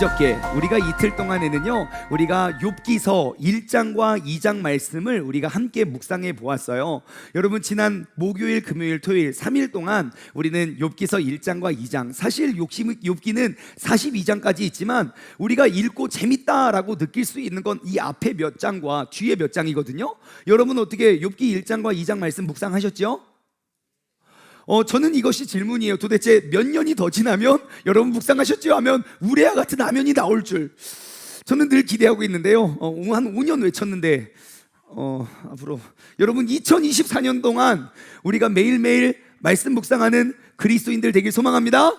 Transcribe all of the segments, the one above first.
그저께 우리가 이틀 동안에는요, 우리가 욥기서 1장과 2장 말씀을 우리가 함께 묵상해 보았어요. 여러분, 지난 목요일, 금요일, 토요일 3일 동안 우리는 욥기서 1장과 2장, 사실 욥기는 42장까지 있지만 우리가 읽고 재밌다라고 느낄 수 있는 건 이 앞에 몇 장과 뒤에 몇 장이거든요. 여러분, 어떻게 욥기 1장과 2장 말씀 묵상하셨죠? 저는 이것이 질문이에요. 도대체 몇 년이 더 지나면 여러분 묵상하셨죠? 하면 우레아 같은 라면이 나올 줄 저는 늘 기대하고 있는데요. 한 5년 외쳤는데 앞으로 여러분 2024년 동안 우리가 매일매일 말씀 묵상하는 그리스도인들 되길 소망합니다.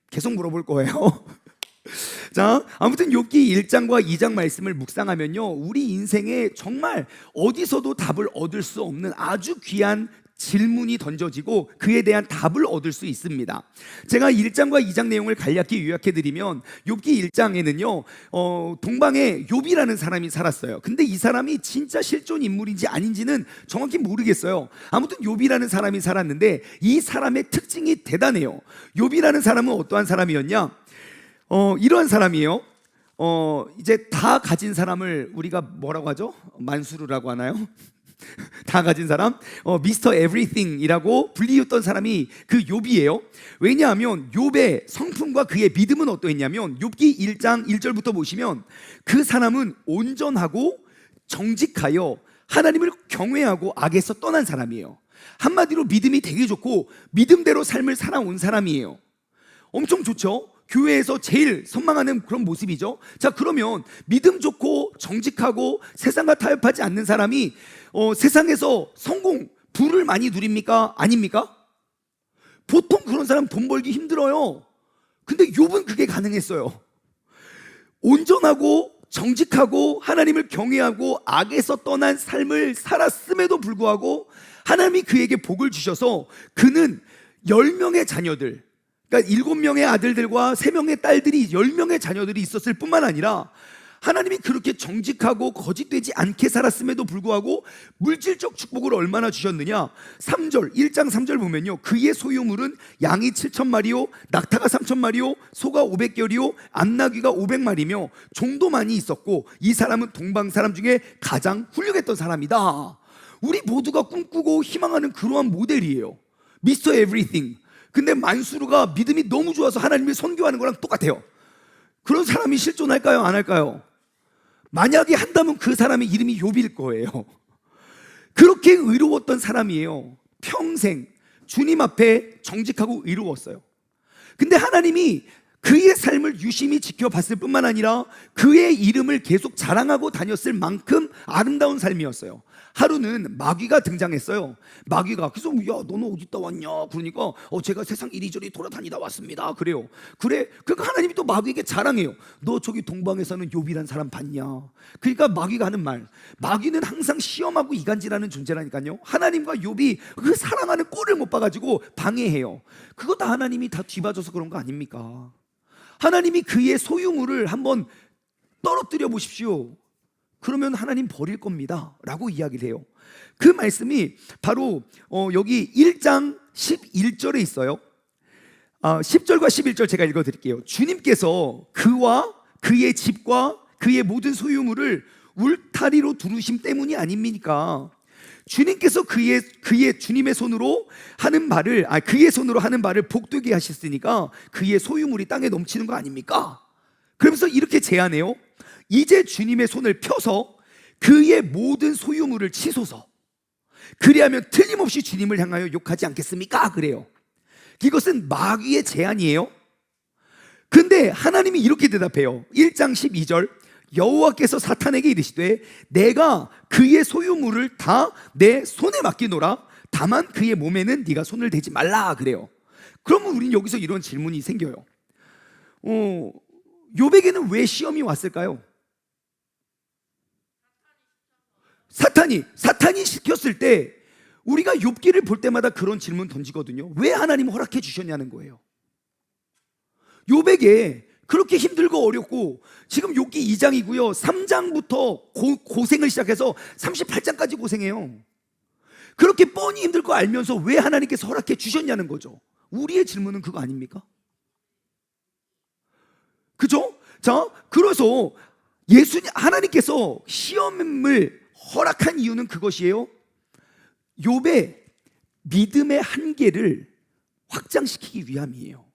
계속 물어볼 거예요. 자, 아무튼 욥기 1장과 2장 말씀을 묵상하면요, 우리 인생에 정말 어디서도 답을 얻을 수 없는 아주 귀한 질문이 던져지고 그에 대한 답을 얻을 수 있습니다. 제가 1장과 2장 내용을 간략히 요약해드리면, 욥기 1장에는요 동방에 욥이라는 사람이 살았어요. 근데 이 사람이 진짜 실존 인물인지 아닌지는 정확히 모르겠어요. 아무튼 욥이라는 사람이 살았는데 이 사람의 특징이 대단해요. 욥이라는 사람은 어떠한 사람이었냐? 이러한 사람이에요. 이제 다 가진 사람을 우리가 뭐라고 하죠? 만수르라고 하나요? 다 가진 사람, 미스터 에브리띵이라고 불리웠던 사람이 그 욥이에요. 왜냐하면 욥의 성품과 그의 믿음은 어떠했냐면, 욥기 1장 1절부터 보시면 그 사람은 온전하고 정직하여 하나님을 경외하고 악에서 떠난 사람이에요. 한마디로 믿음이 되게 좋고 믿음대로 삶을 살아온 사람이에요. 엄청 좋죠? 교회에서 제일 선망하는 그런 모습이죠. 자, 그러면 믿음 좋고 정직하고 세상과 타협하지 않는 사람이 세상에서 성공, 부를 많이 누립니까? 아닙니까? 보통 그런 사람 돈 벌기 힘들어요. 근데 욥은 그게 가능했어요. 온전하고 정직하고 하나님을 경외하고 악에서 떠난 삶을 살았음에도 불구하고 하나님이 그에게 복을 주셔서 그는 10명의 자녀들, 그러니까 7명의 아들들과 3명의 딸들이 10명의 자녀들이 있었을 뿐만 아니라 하나님이 그렇게 정직하고 거짓되지 않게 살았음에도 불구하고 물질적 축복을 얼마나 주셨느냐? 3절, 1장 3절 보면요, 그의 소유물은 양이 7,000마리요 낙타가 3,000마리요 소가 500결이요 암나귀가 500마리며 종도 많이 있었고 이 사람은 동방 사람 중에 가장 훌륭했던 사람이다. 우리 모두가 꿈꾸고 희망하는 그러한 모델이에요. 미스터 에브리띵. 근데 만수르가 믿음이 너무 좋아서 하나님을 선교하는 거랑 똑같아요. 그런 사람이 실존할까요? 안 할까요? 만약에 한다면 그 사람의 이름이 욥일 거예요. 그렇게 의로웠던 사람이에요. 평생 주님 앞에 정직하고 의로웠어요. 근데 하나님이 그의 삶을 유심히 지켜봤을 뿐만 아니라 그의 이름을 계속 자랑하고 다녔을 만큼 아름다운 삶이었어요. 하루는 마귀가 등장했어요. 마귀가 그래서 야, 너는 어디다 왔냐? 그러니까 제가 세상 이리저리 돌아다니다 왔습니다. 그래요. 그래, 그러니까 하나님이 또 마귀에게 자랑해요. 너 저기 동방에 사는 욥이란 사람 봤냐? 그러니까 마귀가 하는 말, 마귀는 항상 시험하고 이간질하는 존재라니까요. 하나님과 욥이 그 사랑하는 꼴을 못 봐가지고 방해해요. 그거 다 하나님이 다 뒤봐줘서 그런 거 아닙니까? 하나님이 그의 소유물을 한번 떨어뜨려 보십시오. 그러면 하나님 버릴 겁니다 라고 이야기를 해요. 그 말씀이 바로 여기 1장 11절에 있어요. 10절과 11절 제가 읽어드릴게요. 주님께서 그와 그의 집과 그의 모든 소유물을 울타리로 두르심 때문이 아닙니까? 주님께서 그의 주님의 손으로 하는 말을 그의 손으로 하는 말을 복되게 하셨으니까 그의 소유물이 땅에 넘치는 거 아닙니까? 그러면서 이렇게 제안해요. 이제 주님의 손을 펴서 그의 모든 소유물을 치소서. 그리하면 틀림없이 주님을 향하여 욕하지 않겠습니까? 그래요. 이것은 마귀의 제안이에요. 근데 하나님이 이렇게 대답해요. 1장 12절, 여호와께서 사탄에게 이르시되 내가 그의 소유물을 다 내 손에 맡기노라. 다만 그의 몸에는 네가 손을 대지 말라. 그래요. 그러면 우린 여기서 이런 질문이 생겨요. 욥에게는 왜 시험이 왔을까요? 사탄이 시켰을 때 우리가 욥기를 볼 때마다 그런 질문 던지거든요. 왜 하나님 허락해 주셨냐는 거예요. 욥에게 그렇게 힘들고 어렵고, 지금 욥기 2장이고요 3장부터 고생을 시작해서 38장까지 고생해요. 그렇게 뻔히 힘들 거 알면서 왜 하나님께서 허락해 주셨냐는 거죠. 우리의 질문은 그거 아닙니까? 그죠? 자, 그래서 예수님 하나님께서 시험을 허락한 이유는 그것이에요. 욥의 믿음의 한계를 확장시키기 위함이에요.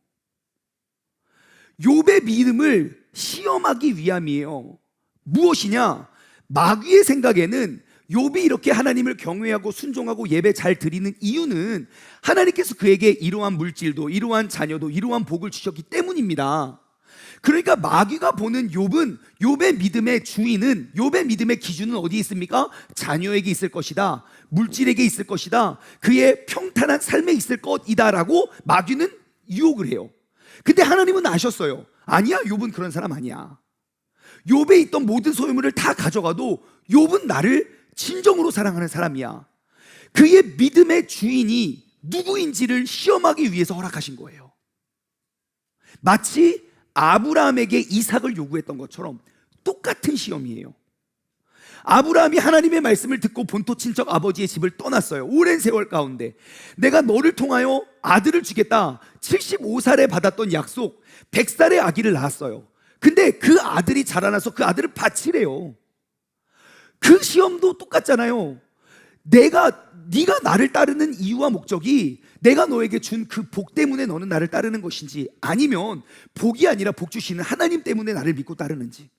욥의 믿음을 시험하기 위함이에요. 무엇이냐? 마귀의 생각에는 욥이 이렇게 하나님을 경외하고 순종하고 예배 잘 드리는 이유는 하나님께서 그에게 이러한 물질도, 이러한 자녀도, 이러한 복을 주셨기 때문입니다. 그러니까 마귀가 보는 욥은, 욥의 믿음의 주인은, 욥의 믿음의 기준은 어디에 있습니까? 자녀에게 있을 것이다, 물질에게 있을 것이다, 그의 평탄한 삶에 있을 것이다 라고 마귀는 유혹을 해요. 근데 하나님은 아셨어요. 아니야, 욥은 그런 사람 아니야. 욥에 있던 모든 소유물을 다 가져가도 욥은 나를 진정으로 사랑하는 사람이야. 그의 믿음의 주인이 누구인지를 시험하기 위해서 허락하신 거예요. 마치 아브라함에게 이삭을 요구했던 것처럼 똑같은 시험이에요. 아브라함이 하나님의 말씀을 듣고 본토 친척 아버지의 집을 떠났어요. 오랜 세월 가운데 내가 너를 통하여 아들을 주겠다. 75살에 받았던 약속, 100살의 아기를 낳았어요. 근데 그 아들이 자라나서 그 아들을 바치래요. 그 시험도 똑같잖아요. 네가 나를 따르는 이유와 목적이 내가 너에게 준 그 복 때문에 너는 나를 따르는 것인지, 아니면 복이 아니라 복 주시는 하나님 때문에 나를 믿고 따르는지.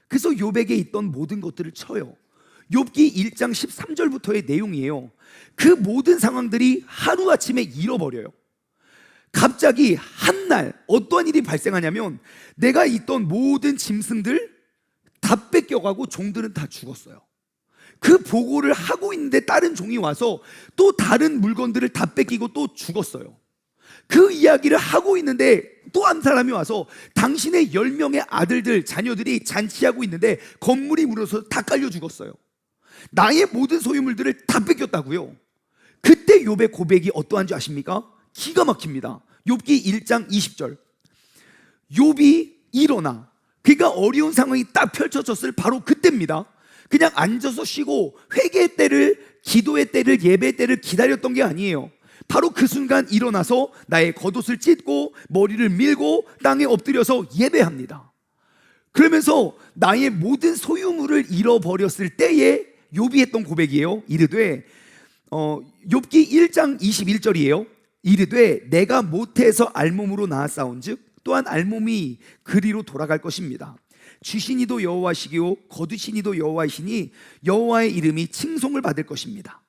그래서 욥에게 있던 모든 것들을 쳐요. 욥기 1장 13절부터의 내용이에요. 그 모든 상황들이 하루아침에 잃어버려요. 갑자기 한날 어떠한 일이 발생하냐면 내가 있던 모든 짐승들 다 뺏겨가고 종들은 다 죽었어요. 그 보고를 하고 있는데 다른 종이 와서 또 다른 물건들을 다 뺏기고 또 죽었어요. 그 이야기를 하고 있는데 또 한 사람이 와서 당신의 10명의 아들들, 자녀들이 잔치하고 있는데 건물이 무너져서 다 깔려 죽었어요. 나의 모든 소유물들을 다 뺏겼다고요. 그때 욥의 고백이 어떠한지 아십니까? 기가 막힙니다. 욥기 1장 20절. 욥이 일어나, 그가 어려운 상황이 딱 펼쳐졌을 바로 그때입니다. 그냥 앉아서 쉬고 회개의 때를, 기도의 때를, 예배의 때를 기다렸던 게 아니에요. 바로 그 순간 일어나서 나의 겉옷을 찢고 머리를 밀고 땅에 엎드려서 예배합니다. 그러면서 나의 모든 소유물을 잃어버렸을 때에 욥이 했던 고백이에요. 이르되, 욥기 1장 21절이에요. 이르되 내가 모태에서 알몸으로 낳았사온즉 또한 알몸이 그리로 돌아갈 것입니다. 주시니도 여호와시기요 거두시니도 여호와이시니 여호와의 이름이 칭송을 받을 것입니다.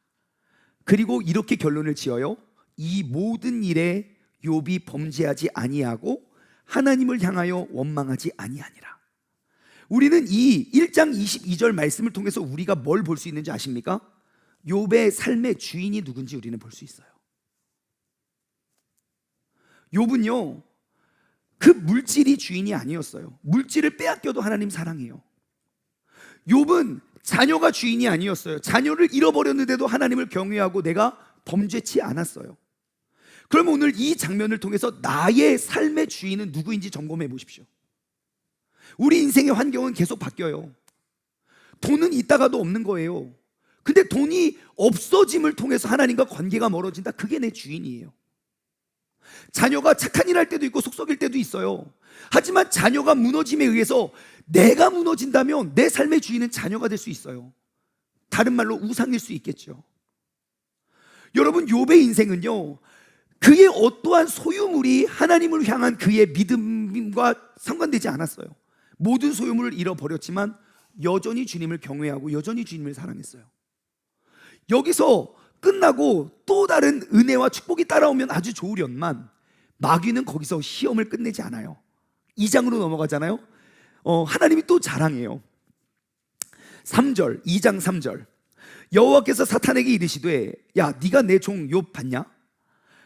그리고 이렇게 결론을 지어요. 이 모든 일에 욥이 범죄하지 아니하고 하나님을 향하여 원망하지 아니하니라. 우리는 이 1장 22절 말씀을 통해서 우리가 뭘 볼 수 있는지 아십니까? 욥의 삶의 주인이 누군지 우리는 볼 수 있어요. 욥은요, 그 물질이 주인이 아니었어요. 물질을 빼앗겨도 하나님 사랑해요. 욥은 자녀가 주인이 아니었어요. 자녀를 잃어버렸는데도 하나님을 경외하고 내가 범죄치 않았어요. 그럼 오늘 이 장면을 통해서 나의 삶의 주인은 누구인지 점검해 보십시오. 우리 인생의 환경은 계속 바뀌어요. 돈은 있다가도 없는 거예요. 근데 돈이 없어짐을 통해서 하나님과 관계가 멀어진다. 그게 내 주인이에요. 자녀가 착한 일 할 때도 있고 속썩일 때도 있어요. 하지만 자녀가 무너짐에 의해서 내가 무너진다면 내 삶의 주인은 자녀가 될 수 있어요. 다른 말로 우상일 수 있겠죠. 여러분, 욥의 인생은요, 그의 어떠한 소유물이 하나님을 향한 그의 믿음과 상관되지 않았어요. 모든 소유물을 잃어버렸지만 여전히 주님을 경외하고 여전히 주님을 사랑했어요. 여기서 끝나고 또 다른 은혜와 축복이 따라오면 아주 좋으련만 마귀는 거기서 시험을 끝내지 않아요. 2장으로 넘어가잖아요. 하나님이 또 자랑해요. 3절, 2장 3절. 여호와께서 사탄에게 이르시되 야, 네가 내 종 욥 봤냐?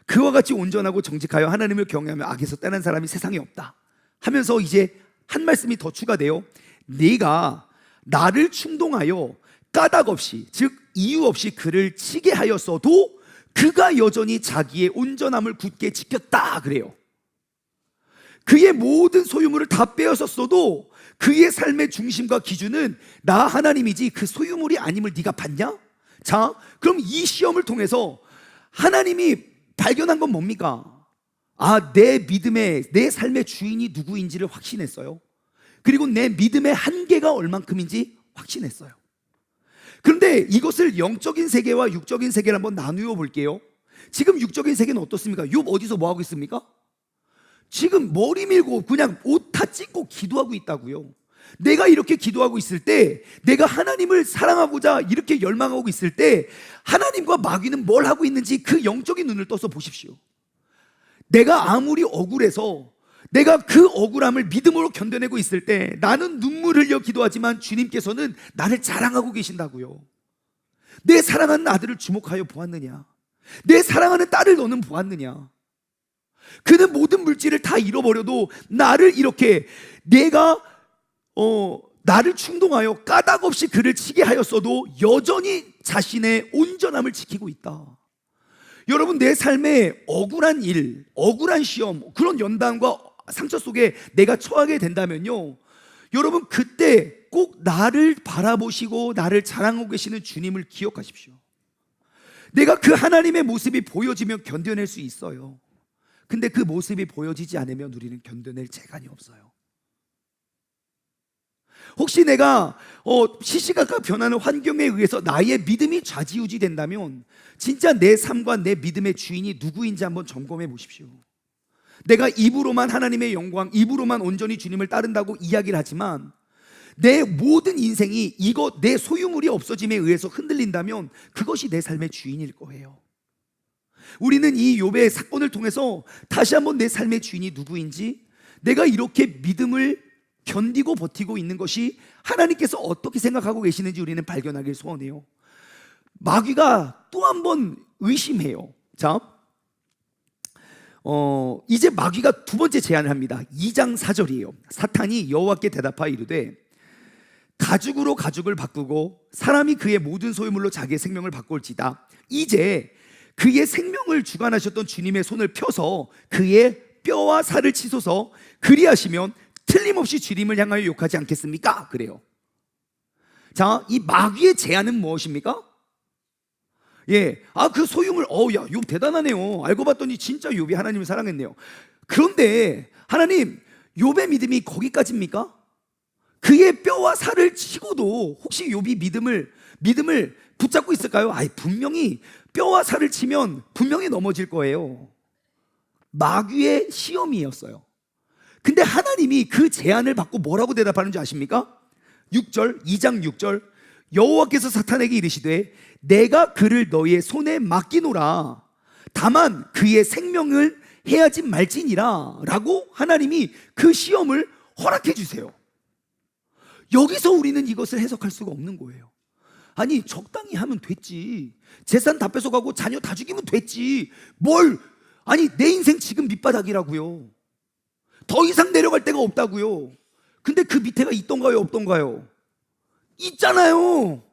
그와 같이 온전하고 정직하여 하나님을 경외하며 악에서 떠난 사람이 세상에 없다 하면서 이제 한 말씀이 더 추가돼요. 네가 나를 충동하여 까닭 없이, 즉 이유 없이 그를 치게 하였어도 그가 여전히 자기의 온전함을 굳게 지켰다 그래요. 그의 모든 소유물을 다 빼앗았어도 그의 삶의 중심과 기준은 나 하나님이지 그 소유물이 아님을 네가 봤냐? 자, 그럼 이 시험을 통해서 하나님이 발견한 건 뭡니까? 내 믿음의, 내 삶의 주인이 누구인지를 확신했어요. 그리고 내 믿음의 한계가 얼만큼인지 확신했어요. 그런데 이것을 영적인 세계와 육적인 세계를 한번 나누어 볼게요. 지금 육적인 세계는 어떻습니까? 욥 어디서 뭐 하고 있습니까? 지금 머리 밀고 그냥 옷 다 찢고 기도하고 있다고요. 내가 이렇게 기도하고 있을 때, 내가 하나님을 사랑하고자 이렇게 열망하고 있을 때, 하나님과 마귀는 뭘 하고 있는지 그 영적인 눈을 떠서 보십시오. 내가 아무리 억울해서 내가 그 억울함을 믿음으로 견뎌내고 있을 때, 나는 눈물 흘려 기도하지만 주님께서는 나를 자랑하고 계신다고요. 내 사랑하는 아들을 주목하여 보았느냐? 내 사랑하는 딸을 너는 보았느냐? 그는 모든 물질을 다 잃어버려도 나를 이렇게, 내가 나를 충동하여 까닭없이 그를 치게 하였어도 여전히 자신의 온전함을 지키고 있다. 여러분, 내 삶에 억울한 일, 억울한 시험, 그런 연단과 상처 속에 내가 처하게 된다면요, 여러분, 그때 꼭 나를 바라보시고 나를 자랑하고 계시는 주님을 기억하십시오. 내가 그 하나님의 모습이 보여지면 견뎌낼 수 있어요. 근데 그 모습이 보여지지 않으면 우리는 견뎌낼 재간이 없어요. 혹시 내가 시시각각 변하는 환경에 의해서 나의 믿음이 좌지우지 된다면 진짜 내 삶과 내 믿음의 주인이 누구인지 한번 점검해 보십시오. 내가 입으로만 하나님의 영광, 입으로만 온전히 주님을 따른다고 이야기를 하지만 내 모든 인생이 이것, 내 소유물이 없어짐에 의해서 흔들린다면 그것이 내 삶의 주인일 거예요. 우리는 이 욥의 사건을 통해서 다시 한번 내 삶의 주인이 누구인지, 내가 이렇게 믿음을 견디고 버티고 있는 것이 하나님께서 어떻게 생각하고 계시는지 우리는 발견하길 소원해요. 마귀가 또 한 번 의심해요. 자, 이제 마귀가 두 번째 제안을 합니다. 2장 4절이에요. 사탄이 여호와께 대답하여 이르되 가죽으로 가죽을 바꾸고 사람이 그의 모든 소유물로 자기의 생명을 바꿀지다. 이제 그의 생명을 주관하셨던 주님의 손을 펴서 그의 뼈와 살을 치소서. 그리하시면 틀림없이 주님을 향하여 욕하지 않겠습니까? 그래요. 자, 이 마귀의 제안은 무엇입니까? 그 소유물, 야, 욥 대단하네요. 알고 봤더니 진짜 욥이 하나님을 사랑했네요. 그런데 하나님, 욥의 믿음이 거기까지입니까? 그의 뼈와 살을 치고도 혹시 욥이 믿음을 붙잡고 있을까요? 분명히 뼈와 살을 치면 분명히 넘어질 거예요. 마귀의 시험이었어요. 근데 하나님이 그 제안을 받고 뭐라고 대답하는지 아십니까? 6절, 2장 6절, 여호와께서 사탄에게 이르시되 내가 그를 너희의 손에 맡기노라. 다만 그의 생명을 해야지 말지니라 라고 하나님이 그 시험을 허락해 주세요. 여기서 우리는 이것을 해석할 수가 없는 거예요. 아니, 적당히 하면 됐지. 재산 다 뺏어가고 자녀 다 죽이면 됐지. 아니, 내 인생 지금 밑바닥이라고요. 더 이상 내려갈 데가 없다고요. 근데 그 밑에가 있던가요, 없던가요? 있잖아요.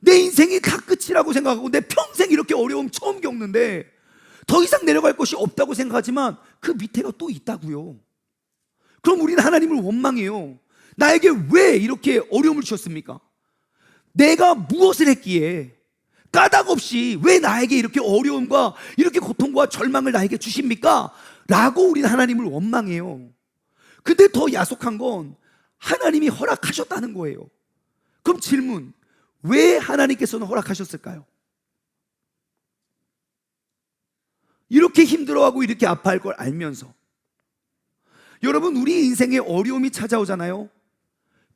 내 인생이 다 끝이라고 생각하고 내 평생 이렇게 어려움 처음 겪는데 더 이상 내려갈 곳이 없다고 생각하지만 그 밑에가 또 있다고요. 그럼 우리는 하나님을 원망해요. 나에게 왜 이렇게 어려움을 주셨습니까? 내가 무엇을 했기에 까닭 없이 왜 나에게 이렇게 어려움과 이렇게 고통과 절망을 나에게 주십니까? 라고 우리는 하나님을 원망해요. 근데 더 야속한 건 하나님이 허락하셨다는 거예요. 그럼 질문, 왜 하나님께서는 허락하셨을까요? 이렇게 힘들어하고 이렇게 아파할 걸 알면서. 여러분, 우리 인생에 어려움이 찾아오잖아요.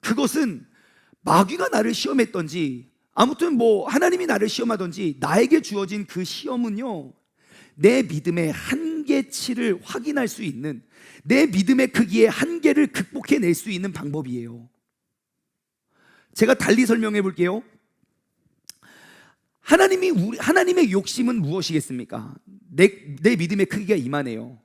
그것은 마귀가 나를 시험했던지 아무튼 하나님이 나를 시험하던지 나에게 주어진 그 시험은요, 내 믿음의 한계치를 확인할 수 있는, 내 믿음의 크기의 한계를 극복해낼 수 있는 방법이에요. 제가 달리 설명해 볼게요. 하나님의 욕심은 무엇이겠습니까? 내 믿음의 크기가 이만해요.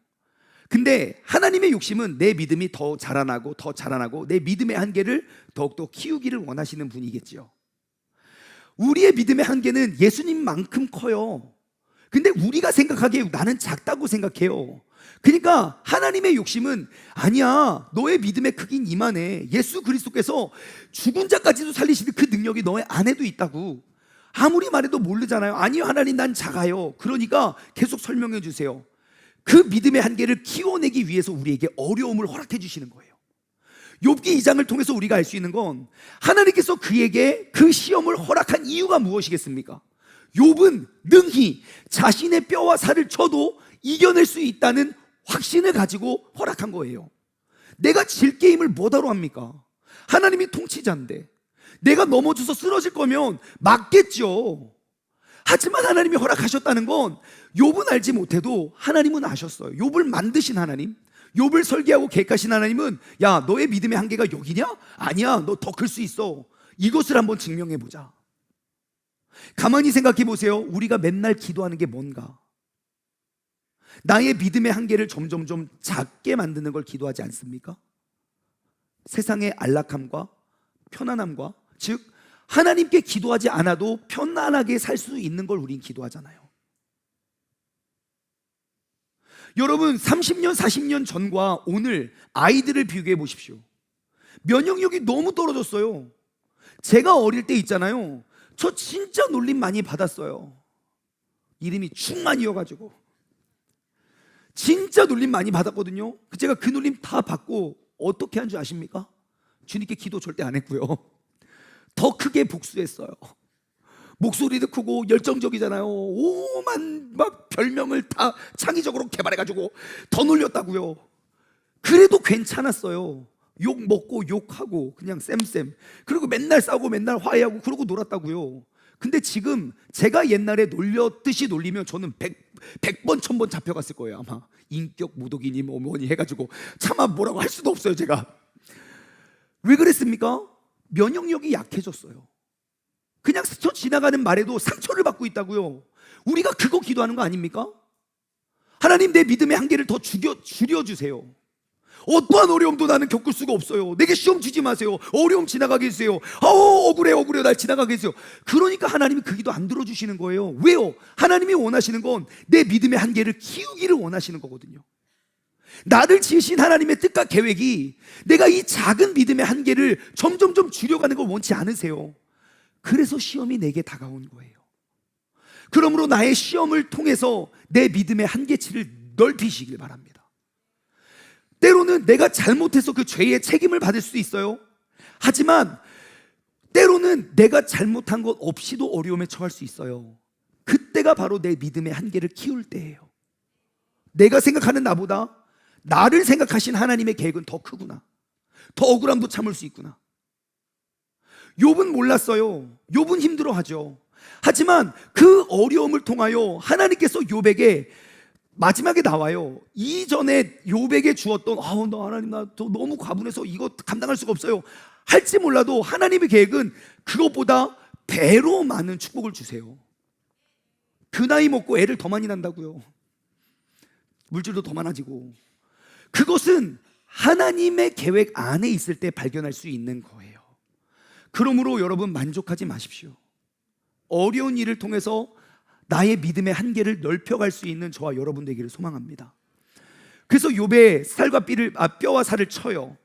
근데 하나님의 욕심은 내 믿음이 더 자라나고 내 믿음의 한계를 더욱더 키우기를 원하시는 분이겠지요. 우리의 믿음의 한계는 예수님만큼 커요. 근데 우리가 생각하기에 나는 작다고 생각해요. 그러니까 하나님의 욕심은 아니야, 너의 믿음의 크기는 이만해. 예수 그리스도께서 죽은 자까지도 살리시는 그 능력이 너의 안에도 있다고. 아무리 말해도 모르잖아요. 아니요, 하나님, 난 작아요. 그러니까 계속 설명해 주세요. 그 믿음의 한계를 키워내기 위해서 우리에게 어려움을 허락해 주시는 거예요. 욥기 2장을 통해서 우리가 알 수 있는 건 하나님께서 그에게 그 시험을 허락한 이유가 무엇이겠습니까? 욥은 능히 자신의 뼈와 살을 쳐도 이겨낼 수 있다는 확신을 가지고 허락한 거예요. 내가 질 게임을 뭐하러 합니까? 하나님이 통치자인데 내가 넘어져서 쓰러질 거면 맞겠죠. 하지만 하나님이 허락하셨다는 건 욥은 알지 못해도 하나님은 아셨어요. 욥을 만드신 하나님, 욥을 설계하고 계획하신 하나님은 야, 너의 믿음의 한계가 여기냐? 아니야, 너 더 클 수 있어. 이것을 한번 증명해 보자. 가만히 생각해 보세요. 우리가 맨날 기도하는 게 뭔가? 나의 믿음의 한계를 점점점 작게 만드는 걸 기도하지 않습니까? 세상의 안락함과 편안함과, 즉 하나님께 기도하지 않아도 편안하게 살 수 있는 걸 우린 기도하잖아요. 여러분, 30년 40년 전과 오늘 아이들을 비교해 보십시오. 면역력이 너무 떨어졌어요. 제가 어릴 때 있잖아요, 저 진짜 놀림 많이 받았어요. 이름이 충만이어가지고 진짜 놀림 많이 받았거든요. 제가 그 놀림 다 받고 어떻게 한 줄 아십니까? 주님께 기도 절대 안 했고요. 더 크게 복수했어요. 목소리도 크고 열정적이잖아요. 오만 막 별명을 다 창의적으로 개발해가지고 더 놀렸다고요. 그래도 괜찮았어요. 욕 먹고 욕하고 그냥 쌤쌤, 그리고 맨날 싸우고 맨날 화해하고 그러고 놀았다고요. 근데 지금 제가 옛날에 놀렸듯이 놀리면 저는 100번 1000번 잡혀갔을 거예요. 아마 인격 모독이니 뭐니 해가지고 차마 뭐라고 할 수도 없어요. 제가 왜 그랬습니까? 면역력이 약해졌어요. 그냥 스쳐 지나가는 말에도 상처를 받고 있다고요. 우리가 그거 기도하는 거 아닙니까? 하나님, 내 믿음의 한계를 더 줄여주세요. 어떠한 어려움도 나는 겪을 수가 없어요. 내게 시험 주지 마세요. 어려움 지나가게 해주세요. 억울해 날 지나가게 해주세요. 그러니까 하나님이 그 기도 안 들어주시는 거예요. 왜요? 하나님이 원하시는 건 내 믿음의 한계를 키우기를 원하시는 거거든요. 나를 지으신 하나님의 뜻과 계획이 내가 이 작은 믿음의 한계를 점점점 줄여가는 걸 원치 않으세요. 그래서 시험이 내게 다가온 거예요. 그러므로 나의 시험을 통해서 내 믿음의 한계치를 넓히시길 바랍니다. 때로는 내가 잘못해서 그 죄의 책임을 받을 수도 있어요. 하지만 때로는 내가 잘못한 것 없이도 어려움에 처할 수 있어요. 그때가 바로 내 믿음의 한계를 키울 때예요. 내가 생각하는 나보다 나를 생각하신 하나님의 계획은 더 크구나. 더 억울함도 참을 수 있구나. 욥은 몰랐어요. 욥은 힘들어하죠. 하지만 그 어려움을 통하여 하나님께서 욥에게 마지막에 나와요. 이전에 욥에게 주었던 너 하나님, 나 너무 과분해서 이거 감당할 수가 없어요 할지 몰라도 하나님의 계획은 그것보다 배로 많은 축복을 주세요. 그 나이 먹고 애를 더 많이 낳는다고요. 물질도 더 많아지고. 그것은 하나님의 계획 안에 있을 때 발견할 수 있는 거예요. 그러므로 여러분, 만족하지 마십시오. 어려운 일을 통해서 나의 믿음의 한계를 넓혀갈 수 있는 저와 여러분 되기를 소망합니다. 그래서 욥의 뼈와 살을 쳐요.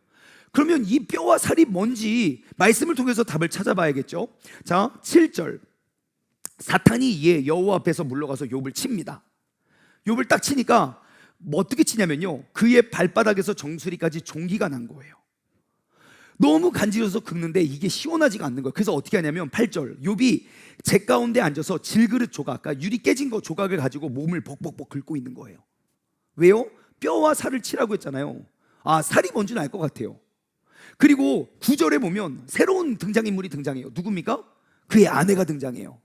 그러면 이 뼈와 살이 뭔지 말씀을 통해서 답을 찾아봐야겠죠. 자, 7절. 사탄이 이에 여호와 앞에서 물러가서 욥을 칩니다. 욥을 딱 치니까 뭐 어떻게 치냐면요, 그의 발바닥에서 정수리까지 종기가 난 거예요. 너무 간지러서 긁는데 이게 시원하지가 않는 거예요. 그래서 어떻게 하냐면 8절, 욥이 재 가운데 앉아서 질그릇 조각, 그러니까 유리 깨진 거 조각을 가지고 몸을 벅벅벅 긁고 있는 거예요. 왜요? 뼈와 살을 치라고 했잖아요. 살이 뭔지는 알 것 같아요. 그리고 9절에 보면 새로운 등장인물이 등장해요. 누굽니까? 그의 아내가 등장해요.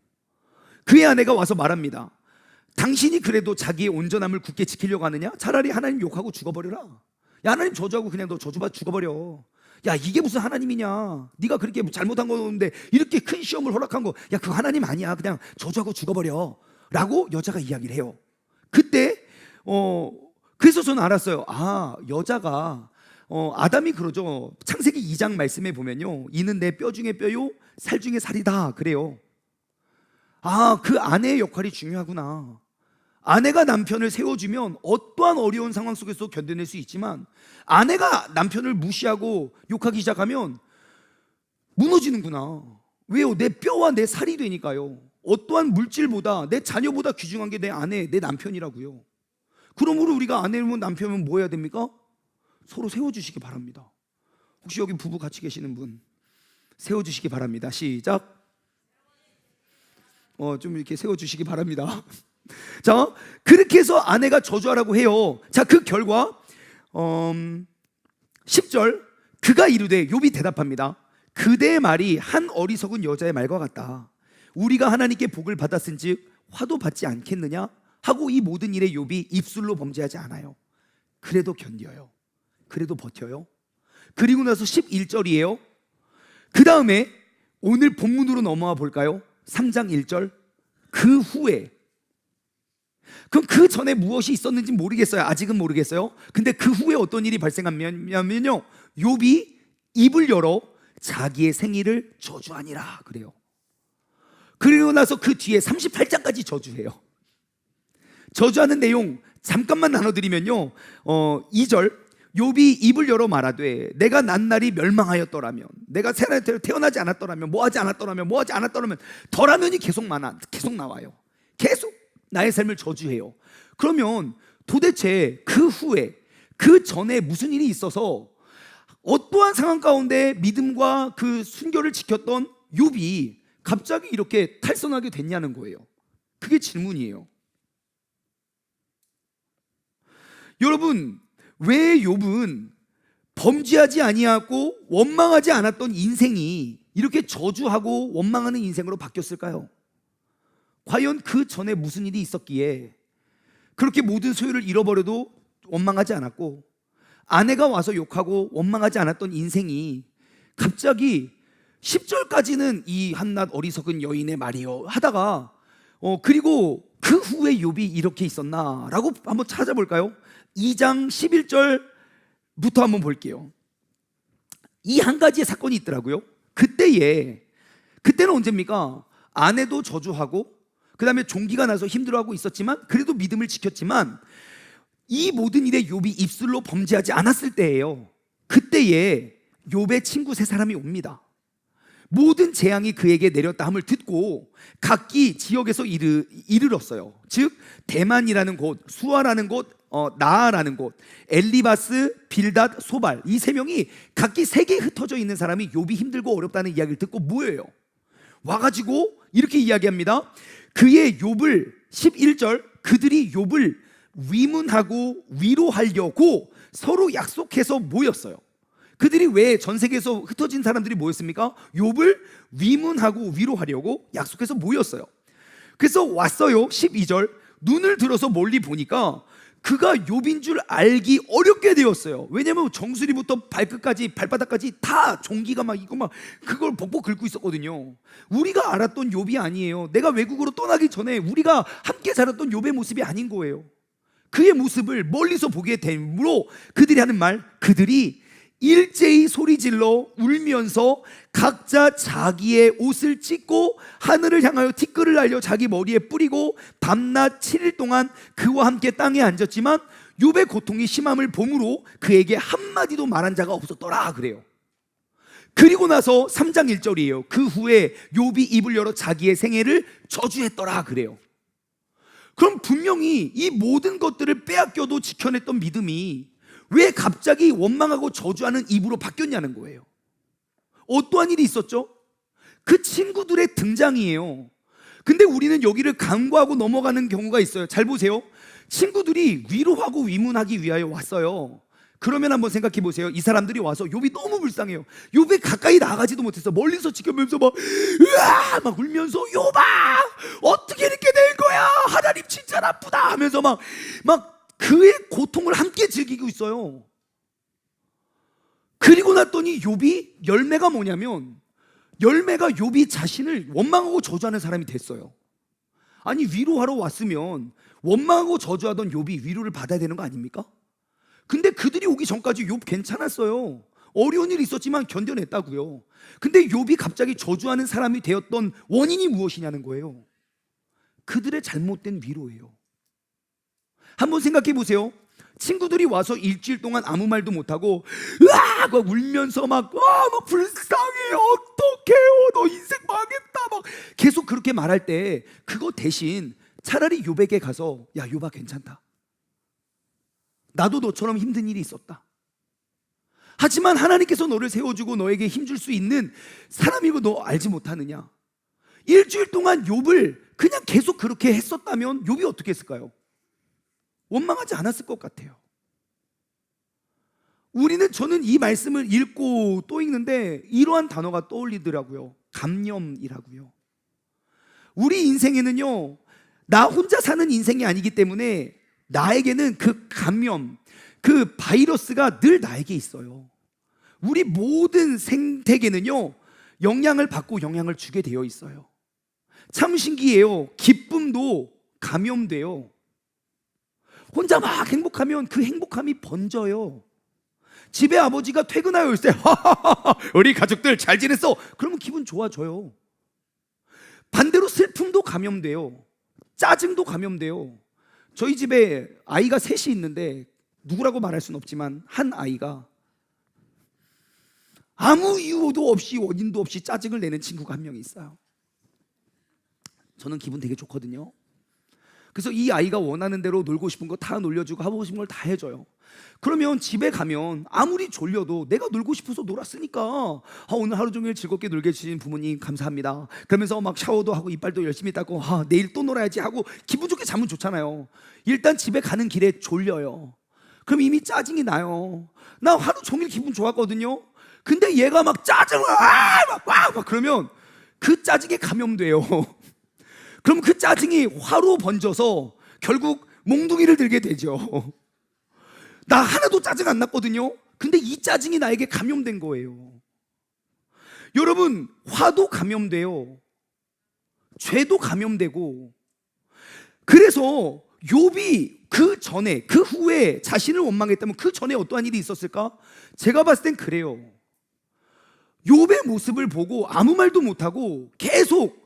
그의 아내가 와서 말합니다. 당신이 그래도 자기의 온전함을 굳게 지키려고 하느냐? 차라리 하나님 욕하고 죽어버려라. 야, 하나님 저주하고 그냥 너 저주받아 죽어버려. 야, 이게 무슨 하나님이냐? 네가 그렇게 잘못한 거였는데 이렇게 큰 시험을 허락한 거, 야, 그거 하나님 아니야. 그냥 저주하고 죽어버려 라고 여자가 이야기를 해요. 그때 그래서 저는 알았어요. 여자가 아담이 그러죠. 창세기 2장 말씀에 보면요, 이는 내 뼈 중에 뼈요 살 중에 살이다 그래요. 그 아내의 역할이 중요하구나. 아내가 남편을 세워주면 어떠한 어려운 상황 속에서 견뎌낼 수 있지만, 아내가 남편을 무시하고 욕하기 시작하면 무너지는구나. 왜요? 내 뼈와 내 살이 되니까요. 어떠한 물질보다 내 자녀보다 귀중한 게 내 아내, 내 남편이라고요. 그러므로 우리가 아내면 남편은 뭐 해야 됩니까? 서로 세워주시기 바랍니다. 혹시 여기 부부 같이 계시는 분 세워주시기 바랍니다. 시작. 좀 이렇게 세워주시기 바랍니다. 자, 그렇게 해서 아내가 저주하라고 해요. 자, 그 결과 10절, 그가 이르되, 욥이 대답합니다. 그대의 말이 한 어리석은 여자의 말과 같다. 우리가 하나님께 복을 받았은즉 화도 받지 않겠느냐 하고 이 모든 일에 욥이 입술로 범죄하지 않아요. 그래도 견뎌요. 그래도 버텨요. 그리고 나서 11절이에요. 그 다음에 오늘 본문으로 넘어와 볼까요? 3장 1절. 그 후에, 그럼 그 전에 무엇이 있었는지 모르겠어요. 아직은 모르겠어요. 근데 그 후에 어떤 일이 발생하면요, 욥이 입을 열어 자기의 생일을 저주하니라 그래요. 그리고 나서 그 뒤에 38장까지 저주해요. 저주하는 내용 잠깐만 나눠드리면요, 2절, 욥이 입을 열어 말하되 내가 난 날이 멸망하였더라면, 내가 태어나지 않았더라면, 뭐하지 않았더라면, 뭐하지 않았더라면, 더라면이 계속 나와요. 계속 나의 삶을 저주해요. 그러면 도대체 그 후에, 그 전에 무슨 일이 있어서 어떠한 상황 가운데 믿음과 그 순결을 지켰던 욥이 갑자기 이렇게 탈선하게 됐냐는 거예요. 그게 질문이에요. 여러분, 왜 욥은 범죄하지 아니하고 원망하지 않았던 인생이 이렇게 저주하고 원망하는 인생으로 바뀌었을까요? 과연 그 전에 무슨 일이 있었기에 그렇게 모든 소유를 잃어버려도 원망하지 않았고, 아내가 와서 욕하고 원망하지 않았던 인생이 갑자기 10절까지는 이 한낱 어리석은 여인의 말이요 하다가 그리고 그 후에 욥이 이렇게 있었나라고 한번 찾아볼까요? 2장 11절부터 한번 볼게요. 이 한 가지의 사건이 있더라고요. 그때는 언제입니까? 아내도 저주하고 그 다음에 종기가 나서 힘들어하고 있었지만 그래도 믿음을 지켰지만 이 모든 일에 욥이 입술로 범죄하지 않았을 때예요. 그때에 욥의 친구 세 사람이 옵니다. 모든 재앙이 그에게 내렸다 함을 듣고 각기 지역에서 이르렀어요. 즉 대만이라는 곳, 수아라는 곳, 나아라는 곳, 엘리바스, 빌닷, 소발, 이 세 명이 각기 세계에 흩어져 있는 사람이 욥이 힘들고 어렵다는 이야기를 듣고 뭐예요? 와가지고 이렇게 이야기합니다. 그의 욥을 11절, 그들이 욥을 위문하고 위로하려고 서로 약속해서 모였어요. 그들이 왜 전 세계에서 흩어진 사람들이 모였습니까? 욥을 위문하고 위로하려고 약속해서 모였어요. 그래서 왔어요. 12절, 눈을 들어서 멀리 보니까 그가 욥인 줄 알기 어렵게 되었어요. 왜냐면 정수리부터 발바닥까지 다 종기가 막 이거 막 그걸 복복 긁고 있었거든요. 우리가 알았던 욥이 아니에요. 내가 외국으로 떠나기 전에 우리가 함께 자랐던 욥의 모습이 아닌 거예요. 그의 모습을 멀리서 보게 되므로 그들이 하는 말, 그들이 일제히 소리질러 울면서 각자 자기의 옷을 찢고 하늘을 향하여 티끌을 날려 자기 머리에 뿌리고 밤낮 7일 동안 그와 함께 땅에 앉았지만 욥의 고통이 심함을 보므로 그에게 한마디도 말한 자가 없었더라 그래요. 그리고 나서 3장 1절이에요. 그 후에 욥이 입을 열어 자기의 생애를 저주했더라 그래요. 그럼 분명히 이 모든 것들을 빼앗겨도 지켜냈던 믿음이 왜 갑자기 원망하고 저주하는 입으로 바뀌었냐는 거예요. 어떠한 일이 있었죠? 그 친구들의 등장이에요. 근데 우리는 여기를 간과하고 넘어가는 경우가 있어요. 잘 보세요. 친구들이 위로하고 위문하기 위하여 왔어요. 그러면 한번 생각해 보세요. 이 사람들이 와서 욥이 너무 불쌍해요. 욥이 가까이 나가지도 못했어. 멀리서 지켜보면서 막 으아 막 울면서 욥아 어떻게 이렇게 된 거야? 하나님 진짜 나쁘다 하면서 막 그의 고통을 함께 즐기고 있어요. 그리고 났더니 욥이 열매가 뭐냐면 열매가 욥이 자신을 원망하고 저주하는 사람이 됐어요. 아니 위로하러 왔으면 원망하고 저주하던 욥이 위로를 받아야 되는 거 아닙니까? 근데 그들이 오기 전까지 욥 괜찮았어요. 어려운 일이 있었지만 견뎌냈다고요. 근데 욥이 갑자기 저주하는 사람이 되었던 원인이 무엇이냐는 거예요. 그들의 잘못된 위로예요. 한번 생각해 보세요. 친구들이 와서 일주일 동안 아무 말도 못하고 으악 울면서 막 불쌍해 어떡해요 너 인생 망했다 막 계속 그렇게 말할 때 그거 대신 차라리 욥에게 가서 야 욥아 괜찮다 나도 너처럼 힘든 일이 있었다. 하지만 하나님께서 너를 세워주고 너에게 힘줄 수 있는 사람이고 너 알지 못하느냐? 일주일 동안 욥을 그냥 계속 그렇게 했었다면 욥이 어떻게 했을까요? 원망하지 않았을 것 같아요. 저는 이 말씀을 읽고 또 읽는데 이러한 단어가 떠올리더라고요. 감염이라고요. 우리 인생에는요, 나 혼자 사는 인생이 아니기 때문에 나에게는 그 감염, 그 바이러스가 늘 나에게 있어요. 우리 모든 생태계는요, 영향을 받고 영향을 주게 되어 있어요. 참 신기해요. 기쁨도 감염돼요. 혼자 막 행복하면 그 행복함이 번져요. 집에 아버지가 퇴근하여 있을 때 우리 가족들 잘 지냈어? 그러면 기분 좋아져요. 반대로 슬픔도 감염돼요. 짜증도 감염돼요. 저희 집에 아이가 셋이 있는데 누구라고 말할 수는 없지만 한 아이가 아무 이유도 없이 원인도 없이 짜증을 내는 친구가 한 명 있어요. 저는 기분 되게 좋거든요. 그래서 이 아이가 원하는 대로 놀고 싶은 거 다 놀려주고 하고 싶은 걸 다 해줘요. 그러면 집에 가면 아무리 졸려도 내가 놀고 싶어서 놀았으니까 오늘 하루 종일 즐겁게 놀게 해주신 부모님 감사합니다. 그러면서 막 샤워도 하고 이빨도 열심히 닦고 내일 또 놀아야지 하고 기분 좋게 자면 좋잖아요. 일단 집에 가는 길에 졸려요. 그럼 이미 짜증이 나요. 나 하루 종일 기분 좋았거든요. 근데 얘가 막 짜증을 막 그러면 그 짜증에 감염돼요. 그럼 그 짜증이 화로 번져서 결국 몽둥이를 들게 되죠. 나 하나도 짜증 안 났거든요. 근데 이 짜증이 나에게 감염된 거예요. 여러분, 화도 감염돼요. 죄도 감염되고. 그래서 욥이 그 전에, 그 후에 자신을 원망했다면 그 전에 어떠한 일이 있었을까? 제가 봤을 땐 그래요. 욥의 모습을 보고 아무 말도 못하고 계속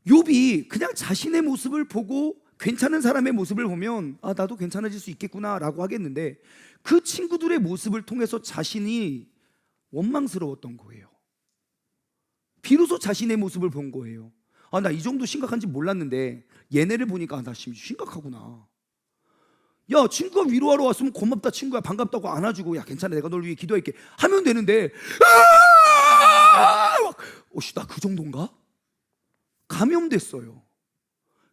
욥이 그냥 자신의 모습을 보고 괜찮은 사람의 모습을 보면 나도 괜찮아질 수 있겠구나 라고 하겠는데, 그 친구들의 모습을 통해서 자신이 원망스러웠던 거예요. 비로소 자신의 모습을 본 거예요. 나 이 정도 심각한지 몰랐는데 얘네를 보니까 나 심각하구나. 야, 친구가 위로하러 왔으면 고맙다 친구야, 반갑다고 안아주고, 야 괜찮아 내가 널 위해 기도할게 하면 되는데 나 그 정도인가? 감염됐어요.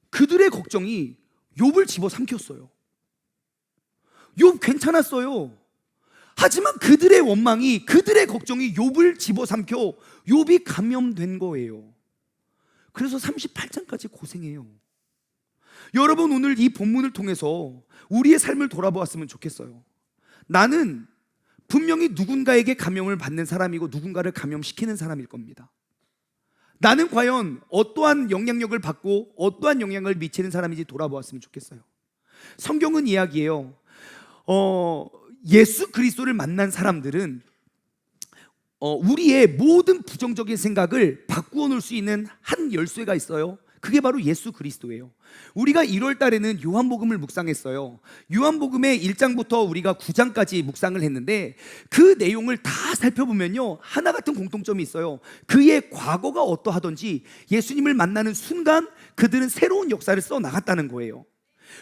그들의 걱정이 욥을 집어삼켰어요. 욥 괜찮았어요. 하지만 그들의 원망이, 그들의 걱정이 욥을 집어삼켜 욥이 감염된 거예요. 그래서 38장까지 고생해요. 여러분, 오늘 이 본문을 통해서 우리의 삶을 돌아보았으면 좋겠어요. 나는 분명히 누군가에게 감염을 받는 사람이고 누군가를 감염시키는 사람일 겁니다. 나는 과연 어떠한 영향력을 받고 어떠한 영향을 미치는 사람인지 돌아보았으면 좋겠어요. 성경은 이야기해요. 예수 그리스도를 만난 사람들은 우리의 모든 부정적인 생각을 바꾸어 놓을 수 있는 한 열쇠가 있어요. 그게 바로 예수 그리스도예요. 우리가 1월 달에는 요한복음을 묵상했어요. 요한복음의 1장부터 우리가 9장까지 묵상을 했는데 그 내용을 다 살펴보면요, 하나 같은 공통점이 있어요. 그의 과거가 어떠하든지 예수님을 만나는 순간 그들은 새로운 역사를 써 나갔다는 거예요.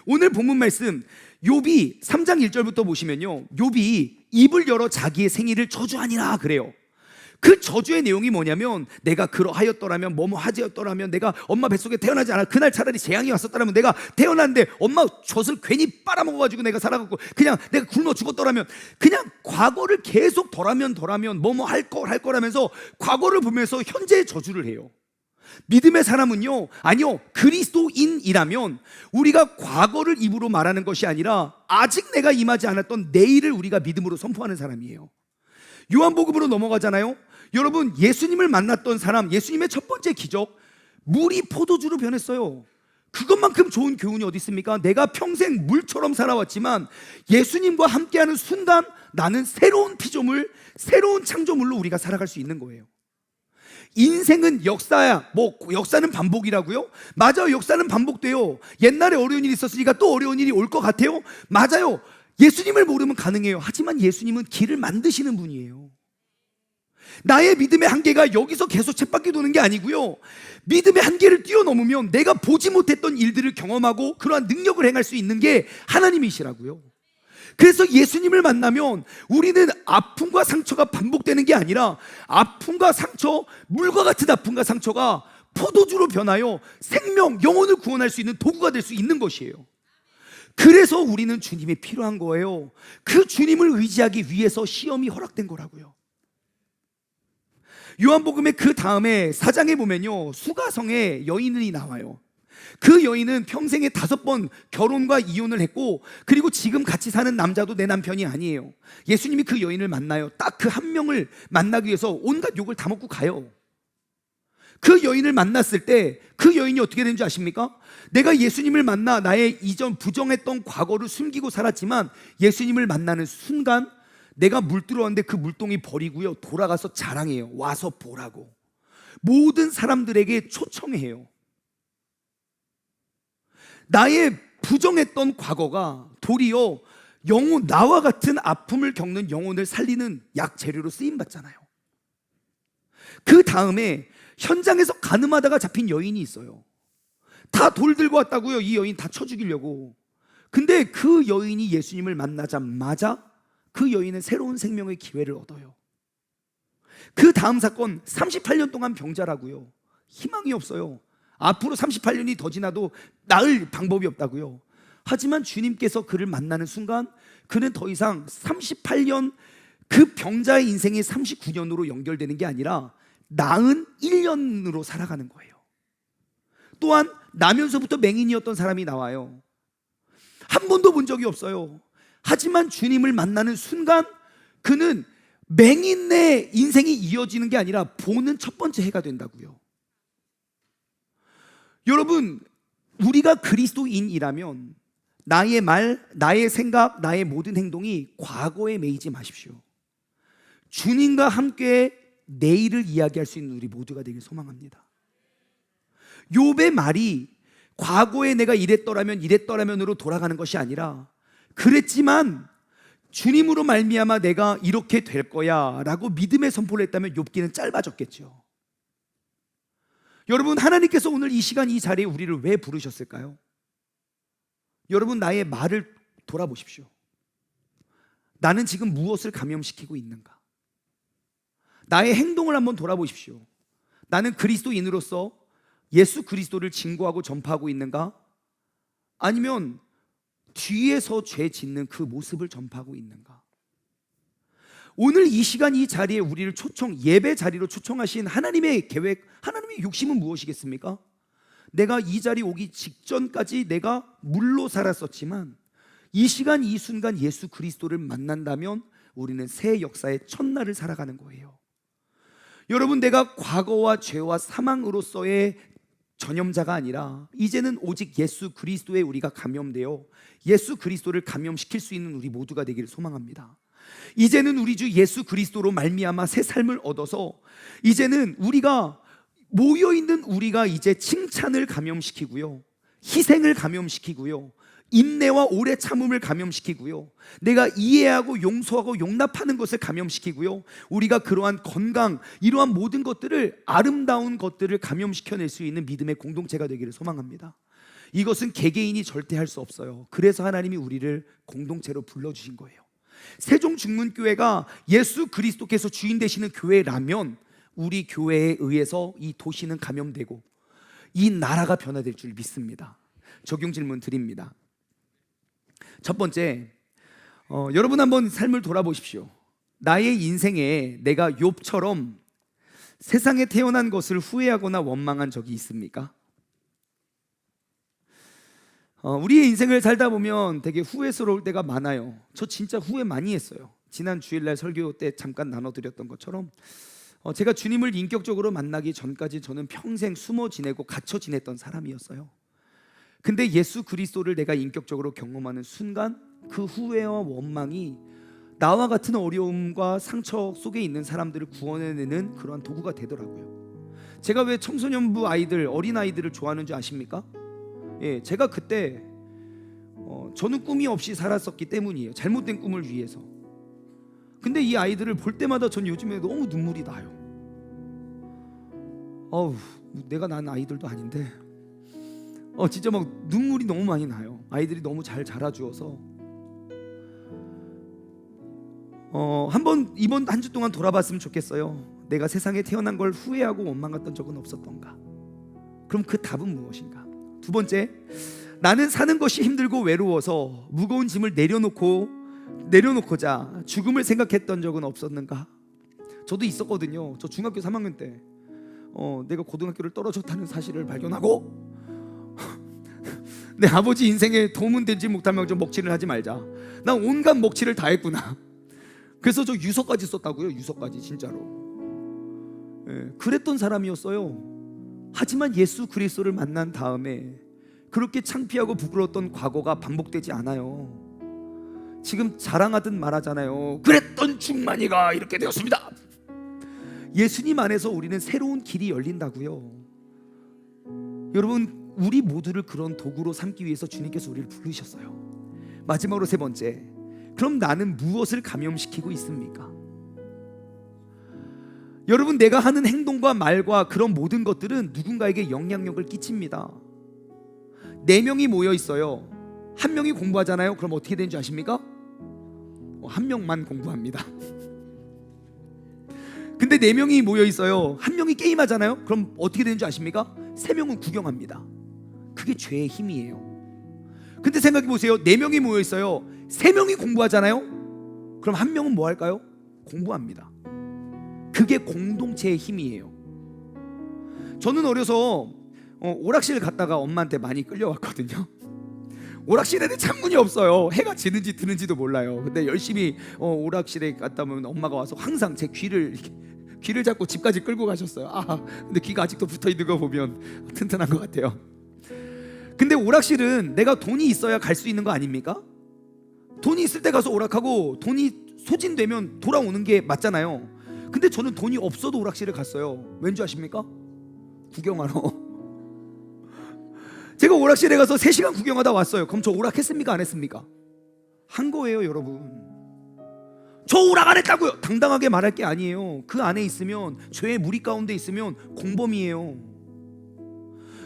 오늘 본문 말씀 욥이 3장 1절부터 보시면요, 욥이 입을 열어 자기의 생일을 저주하니라 그래요. 그 저주의 내용이 뭐냐면, 내가 그러하였더라면, 뭐뭐 하지였더라면, 내가 엄마 뱃속에 태어나지 않아, 그날 차라리 재앙이 왔었더라면, 내가 태어났는데 엄마 젖을 괜히 빨아먹어가지고 내가 살아갖고 그냥 내가 굶어 죽었더라면, 그냥 과거를 계속 덜하면 뭐뭐 할 거라면서 과거를 보면서 현재의 저주를 해요. 믿음의 사람은요, 아니요, 그리스도인이라면 우리가 과거를 입으로 말하는 것이 아니라 아직 내가 임하지 않았던 내일을 우리가 믿음으로 선포하는 사람이에요. 요한복음으로 넘어가잖아요. 여러분, 예수님을 만났던 사람, 예수님의 첫 번째 기적, 물이 포도주로 변했어요. 그것만큼 좋은 교훈이 어디 있습니까? 내가 평생 물처럼 살아왔지만 예수님과 함께하는 순간 나는 새로운 피조물, 새로운 창조물로 우리가 살아갈 수 있는 거예요. 인생은 역사야. 역사는 반복이라고요? 맞아요, 역사는 반복돼요. 옛날에 어려운 일이 있었으니까 또 어려운 일이 올 것 같아요? 맞아요. 예수님을 모르면 가능해요. 하지만 예수님은 길을 만드시는 분이에요. 나의 믿음의 한계가 여기서 계속 쳇바퀴 도는 게 아니고요, 믿음의 한계를 뛰어넘으면 내가 보지 못했던 일들을 경험하고 그러한 능력을 행할 수 있는 게 하나님이시라고요. 그래서 예수님을 만나면 우리는 아픔과 상처가 반복되는 게 아니라 아픔과 상처, 물과 같은 아픔과 상처가 포도주로 변하여 생명, 영혼을 구원할 수 있는 도구가 될 수 있는 것이에요. 그래서 우리는 주님이 필요한 거예요. 그 주님을 의지하기 위해서 시험이 허락된 거라고요. 요한복음의 그 다음에 4장에 보면요, 수가성의 여인이 나와요. 그 여인은 평생에 5번 결혼과 이혼을 했고, 그리고 지금 같이 사는 남자도 내 남편이 아니에요. 예수님이 그 여인을 만나요. 딱 그 한 명을 만나기 위해서 온갖 욕을 다 먹고 가요. 그 여인을 만났을 때 그 여인이 어떻게 되는 줄 아십니까? 내가 예수님을 만나 나의 이전 부정했던 과거를 숨기고 살았지만 예수님을 만나는 순간 내가 물 들어왔는데 그 물동이 버리고요, 돌아가서 자랑해요. 와서 보라고. 모든 사람들에게 초청해요. 나의 부정했던 과거가 도리어 영혼, 나와 같은 아픔을 겪는 영혼을 살리는 약재료로 쓰임받잖아요. 그 다음에 현장에서 가늠하다가 잡힌 여인이 있어요. 다 돌 들고 왔다고요. 이 여인 다 쳐 죽이려고. 근데 그 여인이 예수님을 만나자마자 그 여인은 새로운 생명의 기회를 얻어요. 그 다음 사건, 38년 동안 병자라고요. 희망이 없어요. 앞으로 38년이 더 지나도 나을 방법이 없다고요. 하지만 주님께서 그를 만나는 순간 그는 더 이상 38년, 그 병자의 인생이 39년으로 연결되는 게 아니라 나은 1년으로 살아가는 거예요. 또한 나면서부터 맹인이었던 사람이 나와요. 한 번도 본 적이 없어요. 하지만 주님을 만나는 순간 그는 맹인의 인생이 이어지는 게 아니라 보는 첫 번째 해가 된다고요. 여러분, 우리가 그리스도인이라면 나의 말, 나의 생각, 나의 모든 행동이 과거에 매이지 마십시오. 주님과 함께 내일을 이야기할 수 있는 우리 모두가 되길 소망합니다. 욥의 말이 과거에 내가 이랬더라면으로 돌아가는 것이 아니라 그랬지만 주님으로 말미암아 내가 이렇게 될 거야 라고 믿음의 선포를 했다면 욥기는 짧아졌겠죠. 여러분, 하나님께서 오늘 이 시간 이 자리에 우리를 왜 부르셨을까요? 여러분, 나의 말을 돌아보십시오. 나는 지금 무엇을 감염시키고 있는가? 나의 행동을 한번 돌아보십시오. 나는 그리스도인으로서 예수 그리스도를 증거하고 전파하고 있는가? 아니면 뒤에서 죄 짓는 그 모습을 전파하고 있는가? 오늘 이 시간 이 자리에 우리를 예배 자리로 초청하신 하나님의 계획, 하나님의 욕심은 무엇이겠습니까? 내가 이 자리 오기 직전까지 내가 물로 살았었지만 이 시간 이 순간 예수 그리스도를 만난다면 우리는 새 역사의 첫날을 살아가는 거예요. 여러분, 내가 과거와 죄와 사망으로서의 전염자가 아니라 이제는 오직 예수 그리스도에 우리가 감염되어 예수 그리스도를 감염시킬 수 있는 우리 모두가 되기를 소망합니다. 이제는 우리 주 예수 그리스도로 말미암아 새 삶을 얻어서 이제는 우리가 모여있는 우리가 이제 칭찬을 감염시키고요, 희생을 감염시키고요, 인내와 오래 참음을 감염시키고요, 내가 이해하고 용서하고 용납하는 것을 감염시키고요, 우리가 그러한 건강, 이러한 모든 것들을, 아름다운 것들을 감염시켜낼 수 있는 믿음의 공동체가 되기를 소망합니다. 이것은 개개인이 절대 할 수 없어요. 그래서 하나님이 우리를 공동체로 불러주신 거예요. 세종중문교회가 예수 그리스도께서 주인 되시는 교회라면 우리 교회에 의해서 이 도시는 감염되고 이 나라가 변화될 줄 믿습니다. 적용 질문 드립니다. 첫 번째, 여러분 한번 삶을 돌아보십시오. 나의 인생에 내가 욥처럼 세상에 태어난 것을 후회하거나 원망한 적이 있습니까? 우리의 인생을 살다 보면 되게 후회스러울 때가 많아요. 저 진짜 후회 많이 했어요. 지난 주일날 설교 때 잠깐 나눠드렸던 것처럼 제가 주님을 인격적으로 만나기 전까지 저는 평생 숨어 지내고 갇혀 지냈던 사람이었어요. 근데 예수 그리스도를 내가 인격적으로 경험하는 순간 그 후회와 원망이 나와 같은 어려움과 상처 속에 있는 사람들을 구원해내는 그러한 도구가 되더라고요. 제가 왜 청소년부 아이들, 어린아이들을 좋아하는 줄 아십니까? 제가 그때 저는 꿈이 없이 살았었기 때문이에요. 잘못된 꿈을 위해서. 근데 이 아이들을 볼 때마다 전 요즘에 너무 눈물이 나요. 내가 낳은 아이들도 아닌데 진짜 막 눈물이 너무 많이 나요. 아이들이 너무 잘 자라주어서. 한번 이번 한 주 동안 돌아봤으면 좋겠어요. 내가 세상에 태어난 걸 후회하고 원망했던 적은 없었던가? 그럼 그 답은 무엇인가? 두 번째, 나는 사는 것이 힘들고 외로워서 무거운 짐을 내려놓고자 죽음을 생각했던 적은 없었는가? 저도 있었거든요. 저 중학교 3학년 때 내가 고등학교를 떨어졌다는 사실을 발견하고 내 아버지 인생에 도움은 되지 못하면 좀 먹칠을 하지 말자. 나 온갖 먹칠을 다 했구나. 그래서 저 유서까지 썼다고요. 유서까지 진짜로. 그랬던 사람이었어요. 하지만 예수 그리스도를 만난 다음에 그렇게 창피하고 부끄러웠던 과거가 반복되지 않아요. 지금 자랑하듯 말하잖아요. 그랬던 중만이가 이렇게 되었습니다. 예수님 안에서 우리는 새로운 길이 열린다고요. 여러분, 우리 모두를 그런 도구로 삼기 위해서 주님께서 우리를 부르셨어요. 마지막으로 세 번째, 그럼 나는 무엇을 감염시키고 있습니까? 여러분, 내가 하는 행동과 말과 그런 모든 것들은 누군가에게 영향력을 끼칩니다. 4명이 모여 있어요. 한 명이 공부하잖아요. 그럼 어떻게 되는 줄 아십니까? 한 명만 공부합니다. 근데 4명이 모여 있어요. 한 명이 게임하잖아요. 그럼 어떻게 되는 줄 아십니까? 3명은 구경합니다. 그게 죄의 힘이에요. 근데 생각해 보세요. 4명이 모여 있어요. 3명이 공부하잖아요. 그럼 한 명은 뭐 할까요? 공부합니다. 그게 공동체의 힘이에요. 저는 어려서 오락실 갔다가 엄마한테 많이 끌려왔거든요. 오락실에는 창문이 없어요. 해가 지는지 드는지도 몰라요. 근데 열심히 오락실에 갔다 오면 엄마가 와서 항상 제 귀를 잡고 집까지 끌고 가셨어요. 근데 귀가 아직도 붙어 있는 거 보면 튼튼한 것 같아요. 근데 오락실은 내가 돈이 있어야 갈 수 있는 거 아닙니까? 돈이 있을 때 가서 오락하고 돈이 소진되면 돌아오는 게 맞잖아요. 근데 저는 돈이 없어도 오락실에 갔어요. 왠지 아십니까? 구경하러. 제가 오락실에 가서 3시간 구경하다 왔어요. 그럼 저 오락했습니까? 안 했습니까? 한 거예요, 여러분. 저 오락 안 했다고요. 당당하게 말할 게 아니에요. 그 안에 있으면, 죄의 무리 가운데 있으면 공범이에요.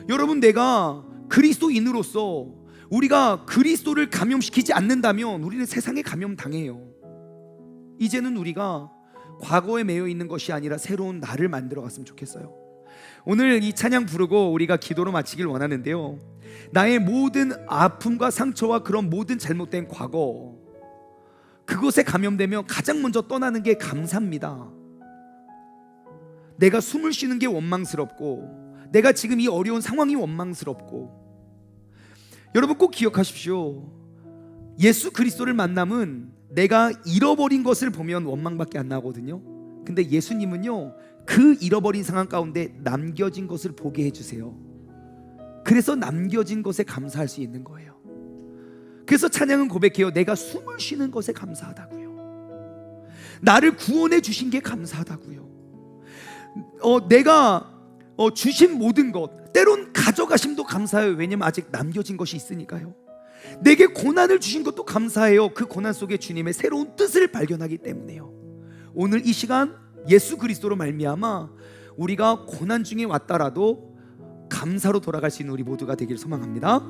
여러분, 내가 그리스도인으로서 우리가 그리스도를 감염시키지 않는다면 우리는 세상에 감염당해요. 이제는 우리가 과거에 매여 있는 것이 아니라 새로운 나를 만들어 갔으면 좋겠어요. 오늘 이 찬양 부르고 우리가 기도로 마치길 원하는데요, 나의 모든 아픔과 상처와 그런 모든 잘못된 과거, 그것에 감염되면 가장 먼저 떠나는 게 감사입니다. 내가 숨을 쉬는 게 원망스럽고, 내가 지금 이 어려운 상황이 원망스럽고, 여러분 꼭 기억하십시오. 예수 그리스도를 만남은 내가 잃어버린 것을 보면 원망밖에 안 나거든요. 근데 예수님은요, 그 잃어버린 상황 가운데 남겨진 것을 보게 해주세요. 그래서 남겨진 것에 감사할 수 있는 거예요. 그래서 찬양은 고백해요. 내가 숨을 쉬는 것에 감사하다고요. 나를 구원해 주신 게 감사하다고요. 내가 주신 모든 것, 때론 가져가심도 감사해요. 왜냐면 아직 남겨진 것이 있으니까요. 내게 고난을 주신 것도 감사해요. 그 고난 속에 주님의 새로운 뜻을 발견하기 때문에요. 오늘 이 시간 예수 그리스도로 말미암아 우리가 고난 중에 왔다라도 감사로 돌아갈 수 있는 우리 모두가 되길 소망합니다.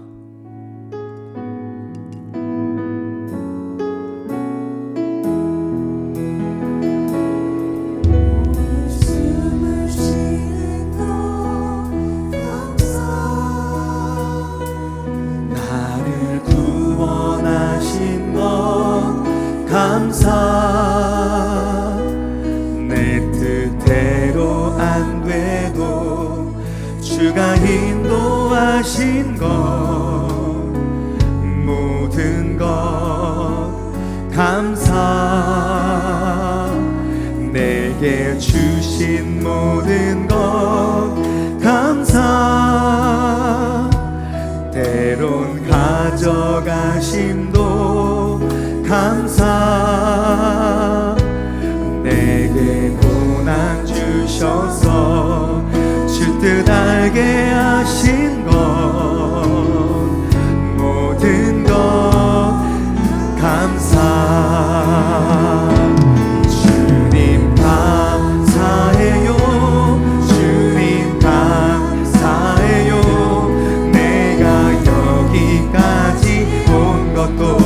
나를 구원하신 것 감사. 내 뜻대로 안 돼도 주가 인도하신 것, 모든 것 감사. 내게 주신 모든 것 감사. 때론 가져가심도 감사. 내게 고난 주셔서 주 뜻 알게 하신 것, 모든 것 감사. 주님 감사해요. 주님 감사해요. 내가 여기까지 온 것도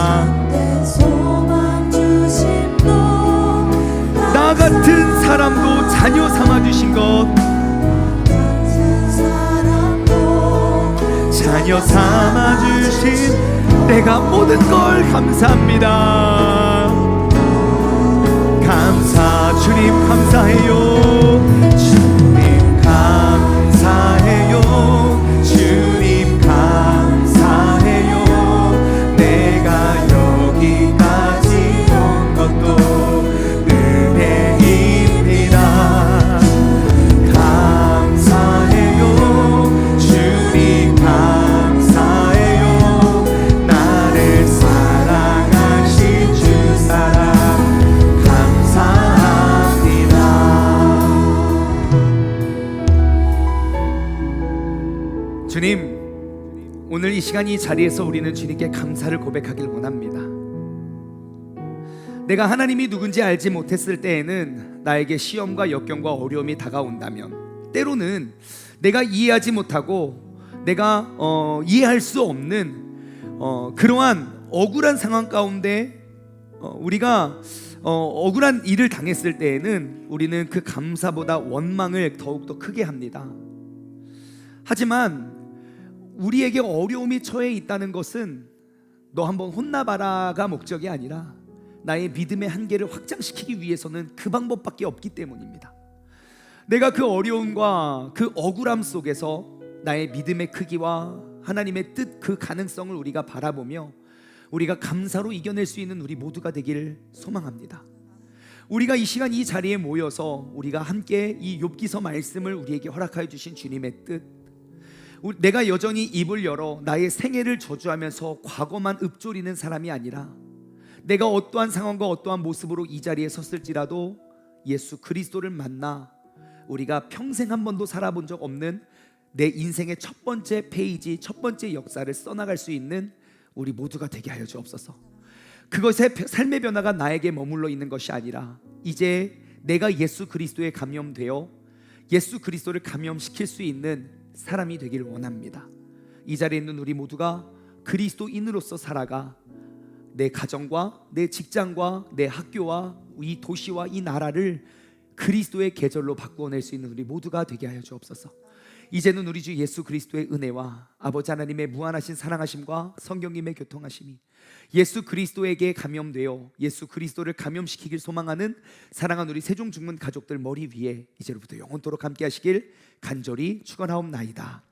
참된 소망 주심도 나 같은 사람도 자녀 삼아주신 것, 같은 사람도 자녀 삼아주신 내가 모든 걸 감사합니다. 감사, 주님 감사해요. 주님 감사해요. 주님 감사해요. 내가 여기까지 온 것도 은혜입니다. 감사해요. 주님 감사해요. 나를 사랑하신 주 사랑 감사합니다. 주님, 오늘 이 시간 이 자리에서 우리는 주님께 감사를 고백하길 원합니다. 내가 하나님이 누군지 알지 못했을 때에는 나에게 시험과 역경과 어려움이 다가온다면, 때로는 내가 이해하지 못하고 내가 이해할 수 없는 그러한 억울한 상황 가운데 우리가 억울한 일을 당했을 때에는 우리는 그 감사보다 원망을 더욱더 크게 합니다. 하지만 우리에게 어려움이 처해 있다는 것은 너 한번 혼나봐라가 목적이 아니라 나의 믿음의 한계를 확장시키기 위해서는 그 방법밖에 없기 때문입니다. 내가 그 어려움과 그 억울함 속에서 나의 믿음의 크기와 하나님의 뜻, 그 가능성을 우리가 바라보며 우리가 감사로 이겨낼 수 있는 우리 모두가 되기를 소망합니다. 우리가 이 시간 이 자리에 모여서 우리가 함께 이 욥기서 말씀을 우리에게 허락하여 주신 주님의 뜻, 내가 여전히 입을 열어 나의 생애를 저주하면서 과거만 읊조리는 사람이 아니라 내가 어떠한 상황과 어떠한 모습으로 이 자리에 섰을지라도 예수 그리스도를 만나 우리가 평생 한 번도 살아본 적 없는 내 인생의 첫 번째 페이지, 첫 번째 역사를 써나갈 수 있는 우리 모두가 되게 하여 주옵소서. 그것의 삶의 변화가 나에게 머물러 있는 것이 아니라 이제 내가 예수 그리스도에 감염되어 예수 그리스도를 감염시킬 수 있는 사람이 되길 원합니다. 이 자리에 있는 우리 모두가 그리스도인으로서 살아가 내 가정과 내 직장과 내 학교와 이 도시와 이 나라를 그리스도의 계절로 바꾸어낼 수 있는 우리 모두가 되게 하여 주옵소서. 이제는 우리 주 예수 그리스도의 은혜와 아버지 하나님의 무한하신 사랑하심과 성령님의 교통하심이 예수 그리스도에게 감염되어 예수 그리스도를 감염시키길 소망하는 사랑하는 우리 세종 중문 가족들 머리 위에 이제로부터 영원토록 함께 하시길 간절히 축원하옵나이다.